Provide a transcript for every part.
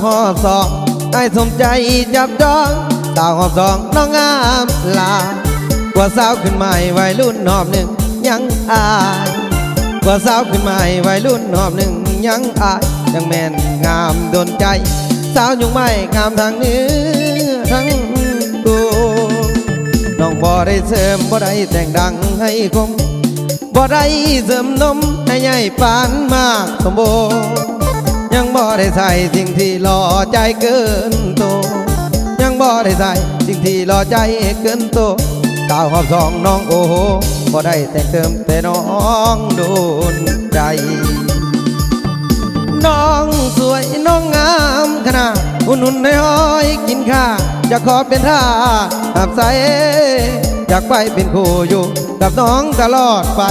หอบสองไอ้สมใจจับจองสาวหอบสองน้องงามลากว่าสาวขึ้นใหม่วัยรุ่นหอบหนึ่งยังอายกว่าสาวขึ้นใหม่วัยรุ่นหอบหนึ่งยังอายยังแม่นงามโดนใจสาวยุงไม่งามทางเนื้อทั้งตัวน้องบ่ได้เสริมบ่ได้แต่งดังให้คมบ่ได้เสริมนมให้ใหญ่ปานมากสมบูรณ์ยังบ่ได้ใส่สิ่งที่หล่อใจเกินโตยังบ่ได้ใส่สิ่งที่หล่อใจเกินโตสาวหอบสองน้องโอ้โหบ่ได้แต่งเติมแต่น้องโดนใจน้องสวยน้องงามขนาดหุ่นในห้อยกินข้าจะขอเป็นท่าหับใสอยากไปเป็นคู่อยู่กับน้องตลอดไป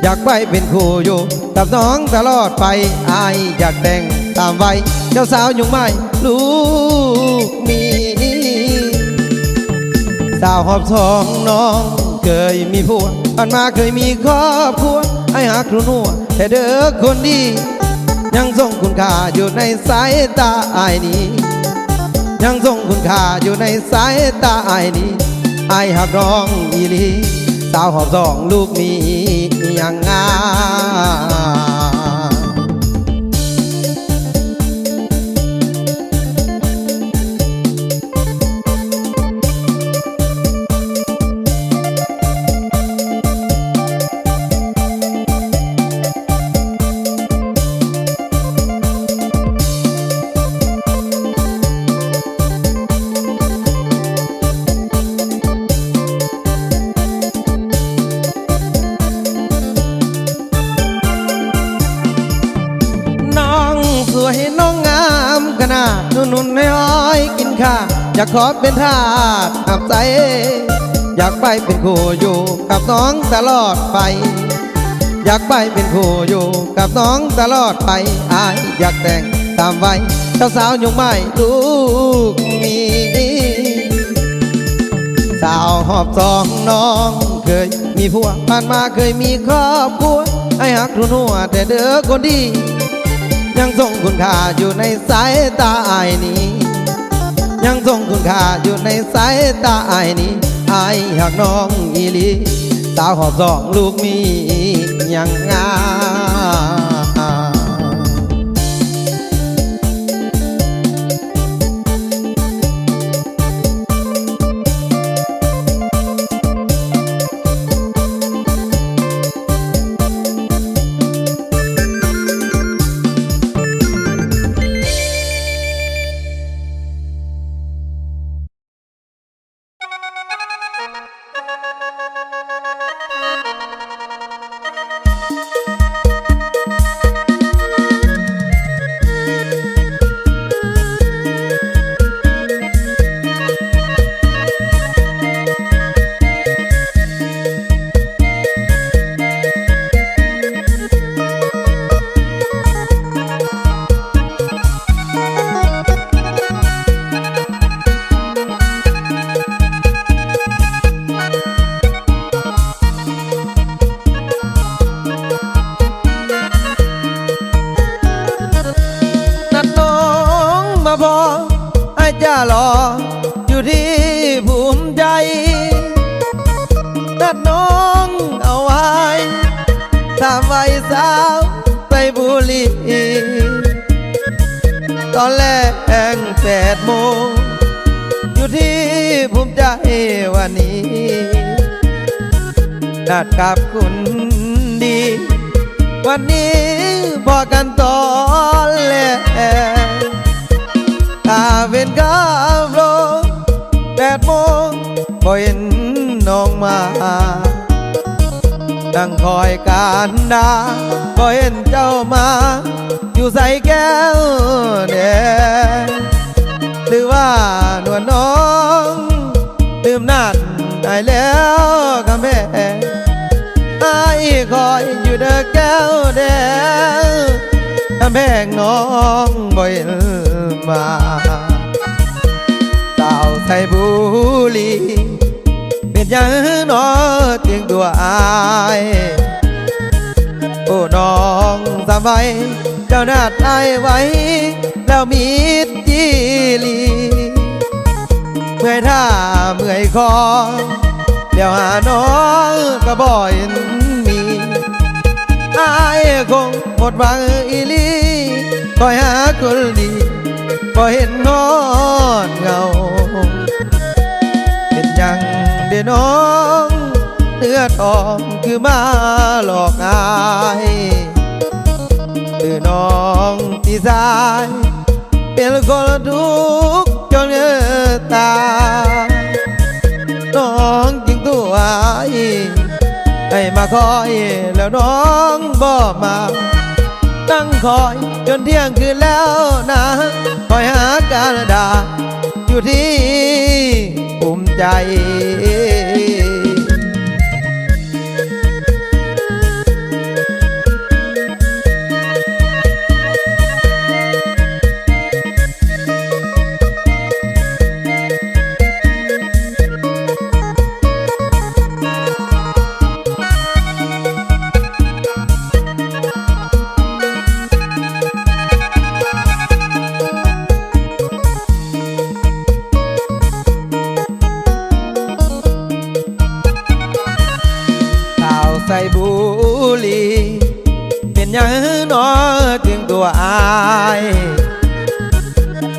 อยากไปเป็นคู่อยู่กับน้องตลอดไปอายอยากแต่งตามวัยเจ้าสาวยุงไม่ลูกมีสาวหอบสองน้องเคยมีผัวผ่านมาเคยมีครอบครัวไอ้หักครูนัวแต่เด้อคนดียังทรงคุณค่าอยู่ในสายตาอายนี้ยังทรงคุณค่าอยู่ในสายตาอายนี้อายหักน้องอีหลีสาวหอบสองลูกมียังงามสวยน้องงามขนาดนุ่นๆให้อ้อยกินข้าอยากขอเป็นทาสหับใจอยากไปเป็นคู่อยู่กับน้องตลอดไปอยากไปเป็นคู่อยู่กับน้องตลอดไปอายอยากแต่งตามวัยเจ้าสาวยุงไม่ลูกมีสาวหอบสองน้องเคยมีผัวผ่านมาเคยมีครอบครัวไอ้หักรุ่นหัวแต่เด้อคนดียังทรงคุณค่าอยู่ในสายตาอายนี้ยังทรงคุณค่าอยู่ในสายตาอายนี้อายหักน้องอีหลีสาวหอบสองลูกมียังงามพอไอ้จะรออยู่ที่ภูมิใจนัดน้องเอาไว้ตามวัยสาวไปบุรีตอนแรก8 โมงอยู่ที่ภูมิใจวันนี้นัดกับคุณดีวันนี้พอกันตอนแรกตาเป็นกาโฟล8 โมงบ่เห็นน้องมานั่งคอยการดาบ่เห็นเจ้ามาอยู่ใส่แก้วแดงหรือว่าหนวดน้องลืมนัดได้แล้วกำแพงไอ้คอยอยู่เด้อแก้วแดงกำแพงน้องบ่เห็นมาสาวไทยบุรีเป็นยังน้อเตียงตัวอายโอ้น้องสบายเจ้านัดอายไว้ แล้วมีจีลีเมื่อยท่าเมื่อยคอเดี๋ยวหาน้องก็บ่เห็นมีอายคงหมดหวังอีลีคอยหาคนดีบ่เห็นนอนเงาเป็นยังเดี๋ยวน้องเนื้อทองคือมาหลอกอายคือน้องที่สายเป็นคนทุกข์จนเงื่อตาน้องจึงตัวให้มาคอยแล้วน้องบ่มาตั้งคอยจนเที่ยงคืนแล้วนะคอยหาการด่าอยู่ที่ภูมิใจใส่บุหรี่เป็นยังน้อถึงตัวอาย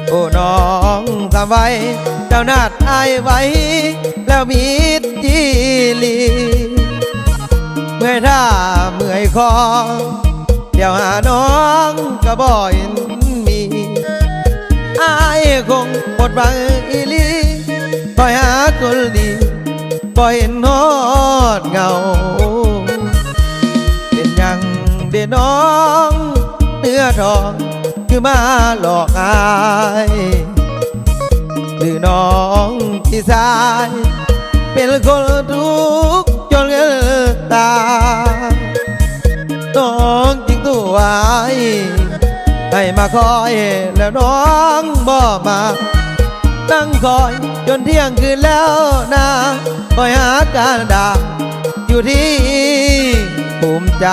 โอ้น้องทำไว้เจ้านาดอายไว้แล้วมีจีลีเมื่อยท่าเมื่อยคอเดี๋ยวหาน้องก็บ่เห็นมีอายคงหมดหวังอีลีคอยหาคนดีบ่เห็นนอนเงาเป็นยังเดี๋ยวน้องเนื้อทองคือมาหลอกอายหรือน้องที่สายเป็นคนทุกข์จนเงือตาน้องจึงตัวให้มาคอยแล้วน้องบ่มาตั้งคอยจนเที่ยงคืนแล้วนะคอยหาการด่าอยู่ที่ภูมิใจ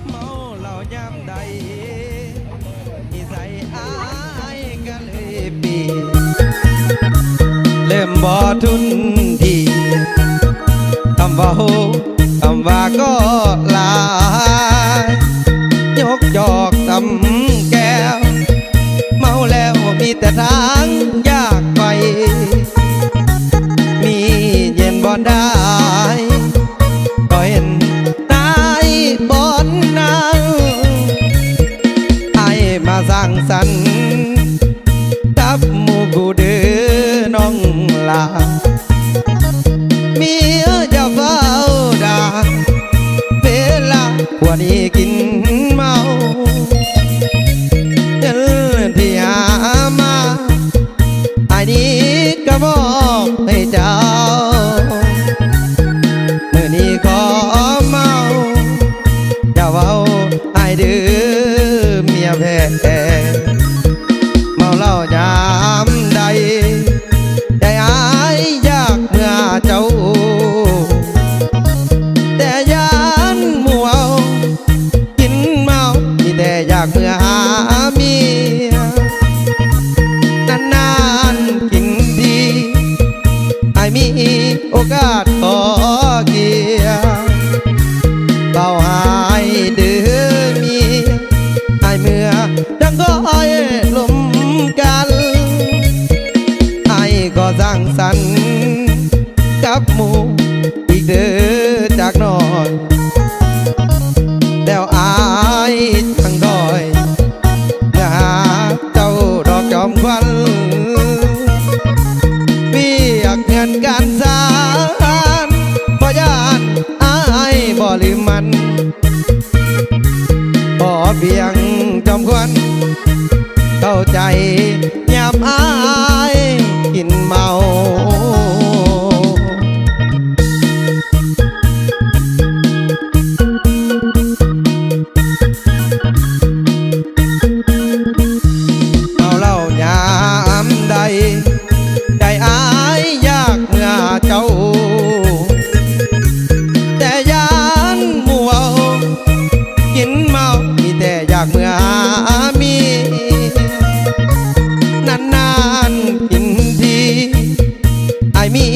เมาเหล้ายามใดนิสัยอายก็เลยเปลี่ยนเริ่มบ่ทุนทีคำว่าโหคำว่าก็ลายกจอกทำแก้วเมาแล้วมีแต่ทางยากไปมีเย็นบ่ได้ก็เห็นตายบนนั้นไอ้มาสร้างสรรค์กับหมู่กูเดือน้องลาเมียจะเฝ้าด่าเวลาวันนี้กินเมาเงินที่หามาไอ้นี้ก็บอกให้เจ้าเมื่อนี้ขอเมาอย่าเว้าไอ้ดื้อเมียแพ้เมาเหล้ายามใดได้อายอยากเมื่อเจ้าแต่ยานหมู่เอากินเมามีแต่อยากเมื่อหาเมียนานๆกินทีไอ้มีโอกาสขอเกียร์เบาหายดื้อมีไอ้เมื่อดังก็อ้อยลมกัน กับหมู่อีกเด้อจากน้อยแล้วอายจังดอยเมื่อหาเจ้าดอกจอมควันเวียกเงินการสานบ่ยานอายบ่ลืมมันบ่เพียงจอมควันเข้าใจยามอายกินเมาเอาเล่ายามใดใจอายอยากเมื่อเจ้าแต่ยานหมู่เอากินเมามีแต่อยากเมื่อมีนานๆกินทีไอ้มี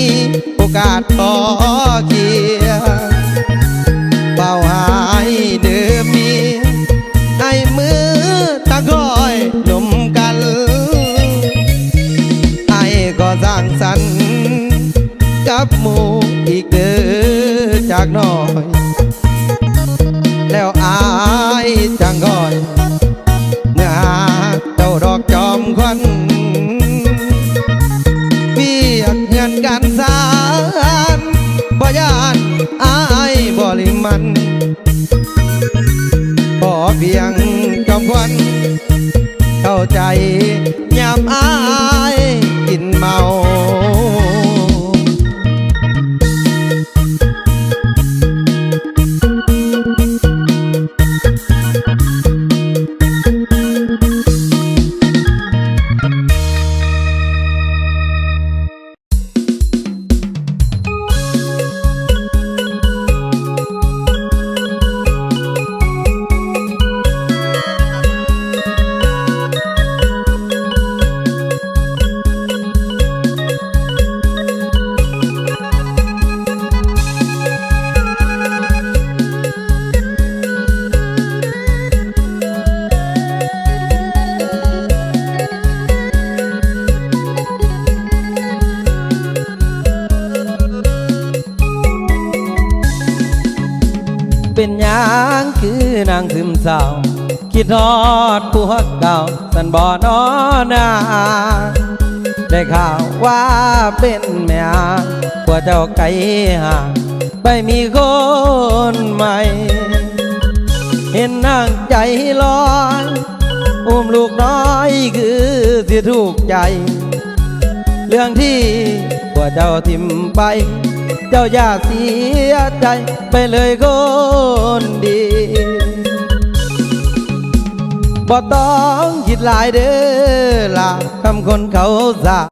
โอกาสขอเกียร์เป่าหายเดิมมีไอ้มือตะคอยหนุ่มกันไอ้ก็สร้างสรรค์กับหมู่อีกเด้อจากน้อยแล้วอายจังคอยเมื่อเจ้าดอกจอมควันเวียกเงินกันสานบ่ยานอายบ่ลืมมันขอเพียงจอมควันเข้าใจยามอายกินเมาเป็นหยังคือนางซึมเศร้าคิดทอดพวกเก่าสันบ่อนอนาได้ข่าวว่าเป็นแม่ผัวเจ้าไก่ห่างไปมีคนใหม่เห็นนางใจร้อนอุ้มลูกน้อยคือสิถูกใจเรื่องที่ผัวเจ้าทิมไปเจ้าอย่าเสียใจไปเลยคนดีบ่ต้องคิดหลายเด้อล่ะคำคนเขาสา